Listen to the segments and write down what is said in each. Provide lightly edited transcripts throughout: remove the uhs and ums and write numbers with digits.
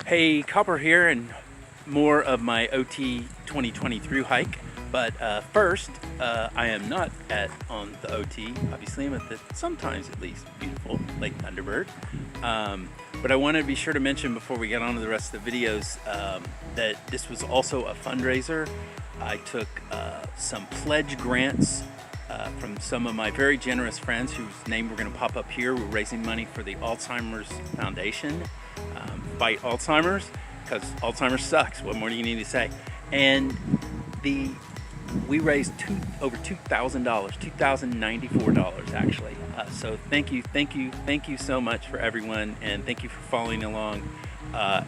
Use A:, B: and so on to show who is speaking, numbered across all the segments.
A: Hey, Copper here, and more of my OT 2020 through hike. But first, I am not on the OT. Obviously, I'm at the sometimes at least beautiful Lake Thunderbird. But I want to be sure to mention before we get on to the rest of the videos that this was also a fundraiser. I took some pledge grants from some of my very generous friends whose name we're going to pop up here. We're raising money for the Alzheimer's Foundation. Fight Alzheimer's, because Alzheimer's sucks. What more do you need to say? And we raised over $2,000, $2,094 actually. So thank you so much for everyone, and thank you for following along.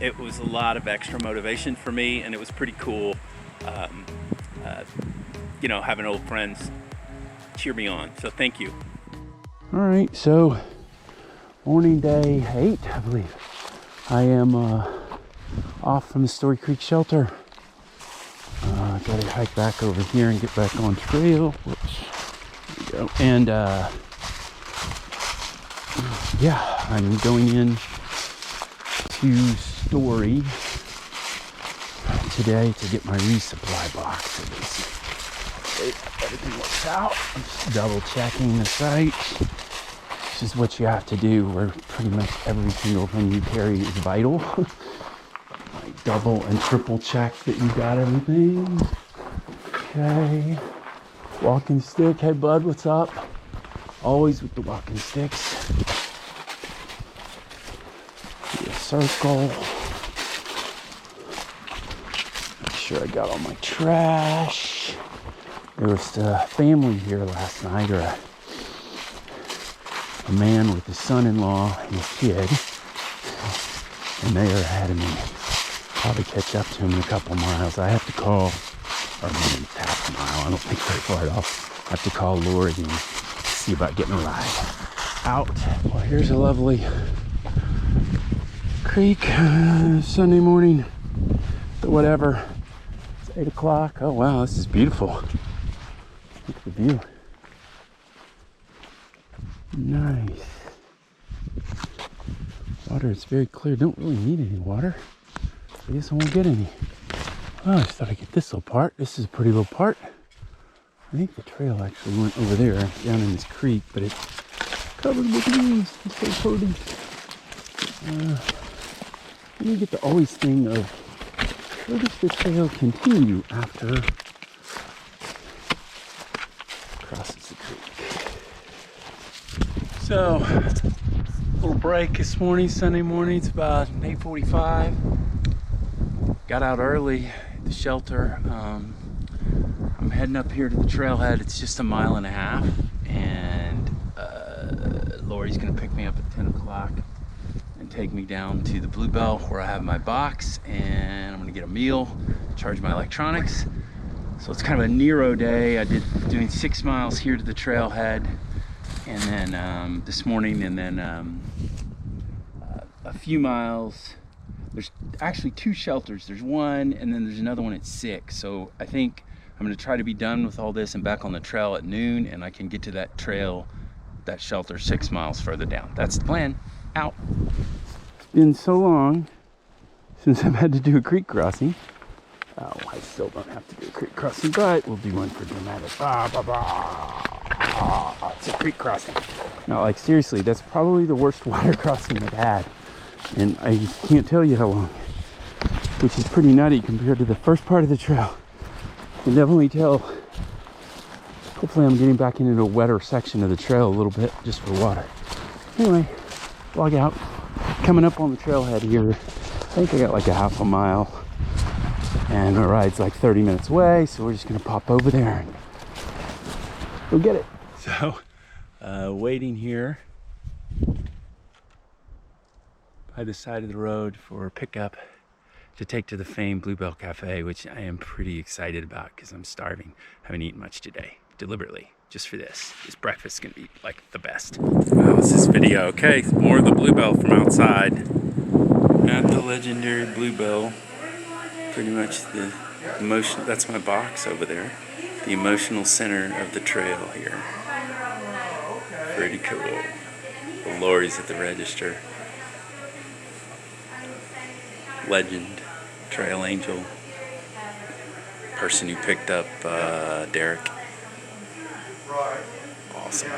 A: It was a lot of extra motivation for me, and it was pretty cool. Having old friends cheer me on. So thank you.
B: All right, so morning day 8, I believe. I am off from the Story Creek shelter. Gotta hike back over here and get back on trail. Whoops. There we go. And yeah, I'm going in to Story today to get my resupply box. Everything works out. I'm just double checking the site. This is what you have to do, where pretty much every single thing you carry is vital. Like double and triple check that you got everything. Okay. Walking stick. Hey bud, what's up? Always with the walking sticks. Do a circle. Make sure I got all my trash. There was a family here last night, or a man with his son-in-law and his kid, and they are ahead of me. Probably catch up to him in a couple miles. I have to call, or maybe half a mile, I don't think very far at all. I have to call Lori and see about getting a ride out. Well, here's a lovely creek, Sunday morning, whatever. It's 8 o'clock. Oh wow, this is beautiful. Look at the view. Nice. Water is very clear. Don't really need any water. I guess I won't get any. Oh, I just thought I'd get this little part. This is a pretty little part. I think the trail actually went over there, down in this creek, but it's covered with leaves. It's so pretty. You get the always thing of, where does the trail continue after crosses the creek? So, little break this morning, Sunday morning. It's about 8:45. Got out early at the shelter. I'm heading up here to the trailhead. It's just a mile and a half, and Lori's gonna pick me up at 10 o'clock and take me down to the Bluebell where I have my box, and I'm gonna get a meal, charge my electronics. So it's kind of a Nero day. I did doing 6 miles here to the trailhead, and then this morning, and then a few miles. There's actually 2 shelters. There's one, and then there's another one at 6. So I think I'm going to try to be done with all this and back on the trail at noon, and I can get to that trail, that shelter 6 miles further down. That's the plan. Out. It's been so long since I've had to do a creek crossing. Oh, I still don't have to do a creek crossing, but we'll do one for dramatic. It's a creek crossing. No, like seriously, that's probably the worst water crossing I've had. And I can't tell you how long, which is pretty nutty compared to the first part of the trail. You can definitely tell. Hopefully I'm getting back into a wetter section of the trail a little bit, just for water. Anyway, log out. Coming up on the trailhead here. I think I got like a half a mile. And our ride's like 30 minutes away, so we're just gonna pop over there and go get it. So, waiting here by the side of the road for pickup to take to the famed Bluebell Cafe, which I am pretty excited about because I'm starving. Haven't eaten much today, deliberately, just for this. This breakfast is gonna be like the best. Wow, what's this video? Okay, more of the Bluebell from outside. At the legendary Bluebell. Pretty much the emotion, that's my box over there. The emotional center of the trail here. Pretty cool. The Lori's at the register.
A: legend, trail angel, person who picked up Derek. Awesome.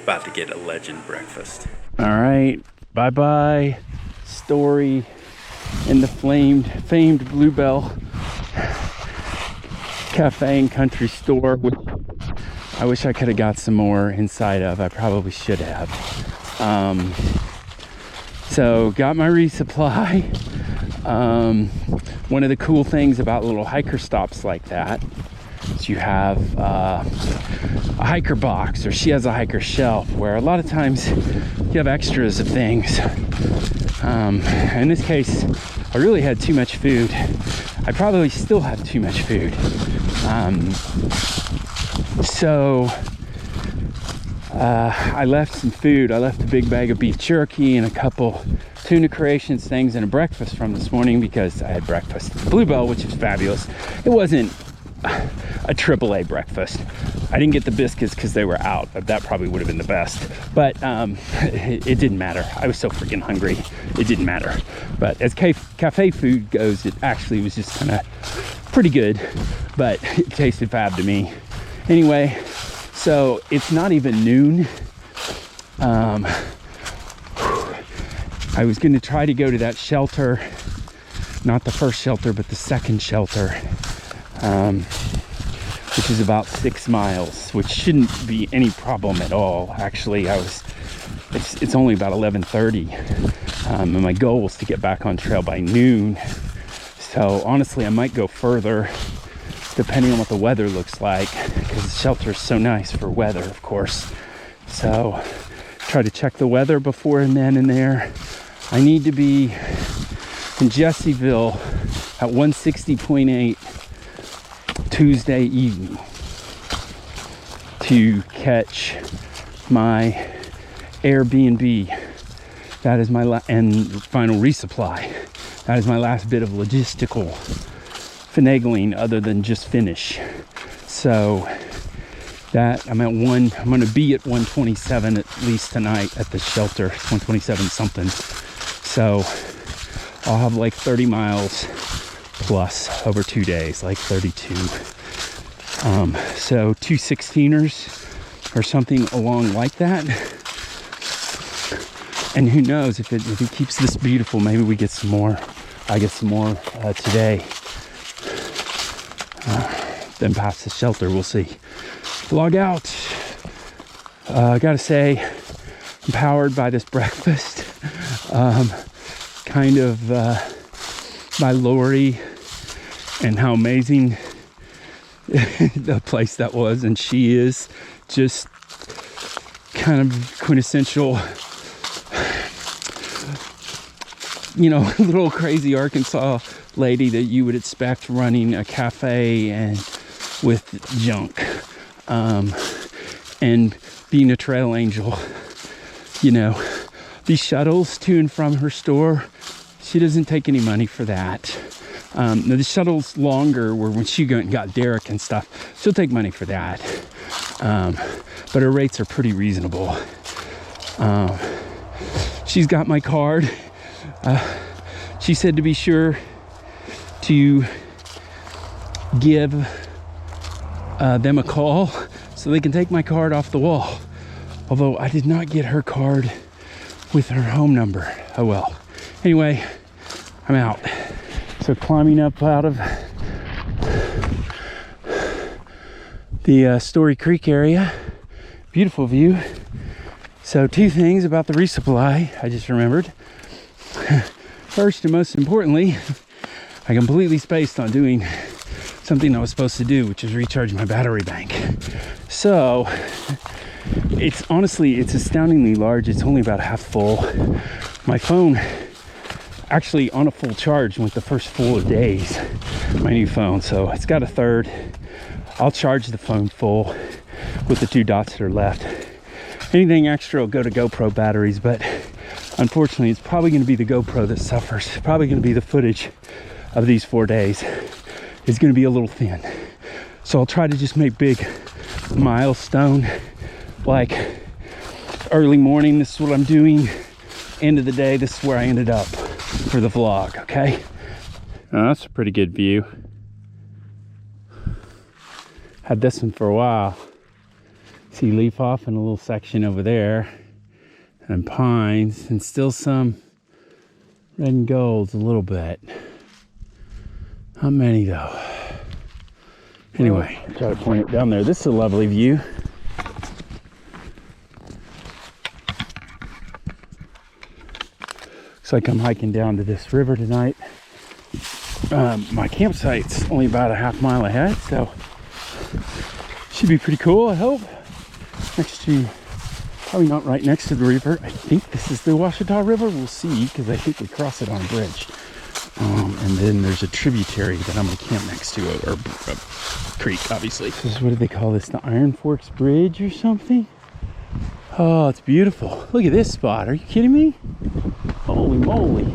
A: About to get a legend breakfast.
B: All right, bye-bye, Story in the famed Bluebell Cafe and Country Store, which I wish I could have got some more inside of. I probably should have. So got my resupply. One of the cool things about little hiker stops like that is you have a hiker box, or she has a hiker shelf, where a lot of times you have extras of things. In this case, I really had too much food. I probably still have too much food. So I left some food. I left a big bag of beef jerky and a couple tuna creations things and a breakfast from this morning, because I had breakfast at the Bluebell, which is fabulous. It wasn't a AAA breakfast. I didn't get the biscuits because they were out. That probably would have been the best, but it didn't matter. I was so freaking hungry, it didn't matter. But as cafe food goes, it actually was just kind of pretty good, but it tasted fab to me. Anyway, so it's not even noon. I was going to try to go to that shelter, not the first shelter, but the second shelter, which is about 6 miles, which shouldn't be any problem at all. Actually, it's only about 11:30, and my goal was to get back on trail by noon. So honestly, I might go further, depending on what the weather looks like, because the shelter is so nice for weather, of course. So try to check the weather before and then and there. I need to be in Jesseville at 160.8 Tuesday evening to catch my Airbnb. That is my and final resupply. That is my last bit of logistical finagling, other than just finish. So that I'm going to be at 127 at least tonight at the shelter, 127 something. So I'll have like 30 miles plus over 2 days, like 32. So 2 16ers or something along like that. And who knows, if it keeps this beautiful, maybe we get some more. I get some more today. Then past the shelter, we'll see. Vlog out. I gotta say, I'm powered by this breakfast. Kind of by Lori and how amazing the place that was, and she is just kind of quintessential, little crazy Arkansas lady that you would expect running a cafe and with junk, and being a trail angel. These shuttles to and from her store, she doesn't take any money for that. Now the shuttle's longer, where when she got Derek and stuff, she'll take money for that. But her rates are pretty reasonable. She's got my card. She said to be sure to give them a call so they can take my card off the wall. Although I did not get her card with her home number. Oh well. Anyway, I'm out. So climbing up out of the Story Creek area. Beautiful view. So 2 things about the resupply I just remembered. First and most importantly, I completely spaced on doing something I was supposed to do, which is recharge my battery bank. So it's astoundingly large. It's only about half full. My phone actually on a full charge went the first 4 days, my new phone. So it's got a third. I'll charge the phone full with the 2 dots that are left. Anything extra will go to GoPro batteries, but unfortunately it's probably going to be the GoPro that suffers. Probably going to be the footage of these 4 days is going to be a little thin. So I'll try to just make big milestone, like early morning, this is what I'm doing. End of the day, this is where I ended up. for the vlog, okay? Oh, that's a pretty good view. Had this one for a while. See leaf off in a little section over there, and pines, and still some red and golds a little bit. Not many though. Anyway, try to point it down there. This is a lovely view. Looks like I'm hiking down to this river tonight. My campsite's only about a half mile ahead, so should be pretty cool, I hope. Next to, probably not right next to the river. I think this is the Ouachita River. We'll see, because I think we cross it on a bridge. And then there's a tributary that I'm gonna camp next to, or a creek, obviously. This is, what do they call this? The Iron Forks Bridge or something? Oh, it's beautiful. Look at this spot. Are you kidding me? Holy moly.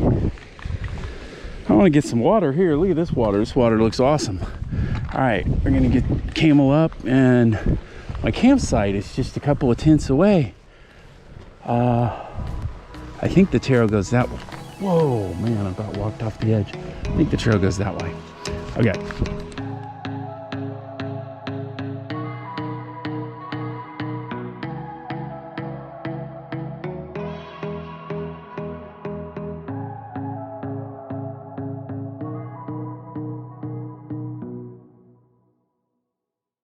B: I want to get some water here. Look at this water. This water looks awesome. All right, we're gonna get camel up, and my campsite is just a couple of tents away. I think the trail goes that way. Whoa, man, I about walked off the edge. I think the trail goes that way. Okay.